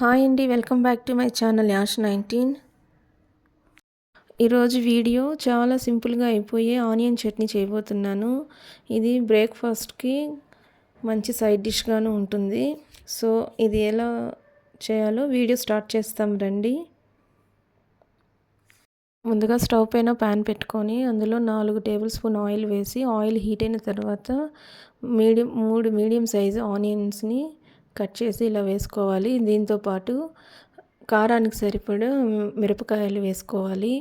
Hi అండి, welcome back to my channel Yash 19. ఈరోజు video చాలా సింపుల్గా అయిపోయే ఆనియన్ చట్నీ చేయబోతున్నాను. ఇది బ్రేక్ఫాస్ట్కి మంచి సైడ్ డిష్గాను ఉంటుంది. సో ఇది ఎలా చేయాలో వీడియో స్టార్ట్ చేస్తాం రండి. ముందుగా స్టవ్ పైన ప్యాన్ పెట్టుకొని అందులో 4 టేబుల్ స్పూన్ ఆయిల్ వేసి ఆయిల్ హీట్ అయిన తర్వాత 3 మీడియం సైజు ఆనియన్స్ని కట్ చేసి ఇలా వేసుకోవాలి. దీంతోపాటు కారానికి సరిపడా మిరపకాయలు వేసుకోవాలి.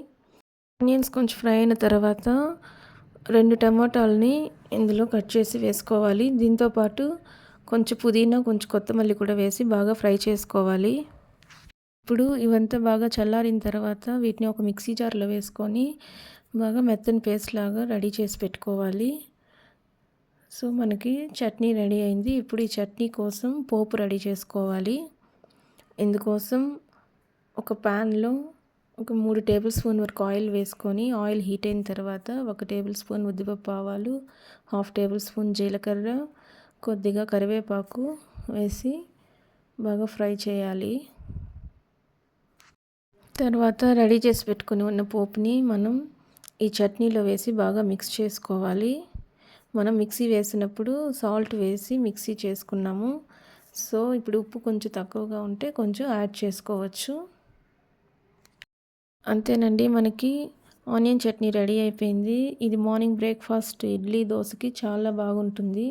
ఆనియన్స్ కొంచెం ఫ్రై అయిన తర్వాత 2 టమాటాలని ఇందులో కట్ చేసి వేసుకోవాలి. దీంతోపాటు కొంచెం పుదీనా, కొంచెం కొత్తమల్లి కూడా వేసి బాగా ఫ్రై చేసుకోవాలి. ఇప్పుడు ఇవంతా బాగా చల్లారిన తర్వాత వీటిని ఒక మిక్సీ జార్లో వేసుకొని బాగా మెత్తని పేస్ట్ లాగా రెడీ చేసి పెట్టుకోవాలి. సో మనకి చట్నీ రెడీ అయింది. ఇప్పుడు ఈ చట్నీ కోసం పోపు రెడీ చేసుకోవాలి. ఇందుకోసం ఒక ప్యాన్లో ఒక 3 టేబుల్ స్పూన్ వరకు ఆయిల్ వేసుకొని ఆయిల్ హీట్ అయిన తర్వాత 1 టేబుల్ స్పూన్ ఉద్దిపప్పు ఆవాలు, 1/2 టేబుల్ స్పూన్ జీలకర్ర, కొద్దిగా కరివేపాకు వేసి బాగా ఫ్రై చేయాలి. తర్వాత రెడీ చేసి పెట్టుకుని ఉన్న పోపుని మనం ఈ చట్నీలో వేసి బాగా మిక్స్ చేసుకోవాలి. మనం మిక్సీ వేసినప్పుడు సాల్ట్ వేసి మిక్సీ చేసుకున్నాము. సో ఇప్పుడు ఉప్పు కొంచెం తక్కువగా ఉంటే కొంచెం యాడ్ చేసుకోవచ్చు. అంతేనండి, మనకి ఆనియన్ చట్నీ రెడీ అయిపోయింది. ఇది మార్నింగ్ బ్రేక్ఫాస్ట్ ఇడ్లీ, దోశకి చాలా బాగుంటుంది.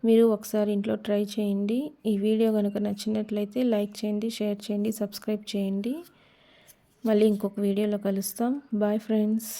మీరు ఒకసారి ఇంట్లో ట్రై చేయండి. ఈ వీడియో కనుక నచ్చినట్లయితే లైక్ చేయండి, షేర్ చేయండి, సబ్స్క్రైబ్ చేయండి. మళ్ళీ ఇంకొక వీడియోలో కలుస్తాం. Bye friends.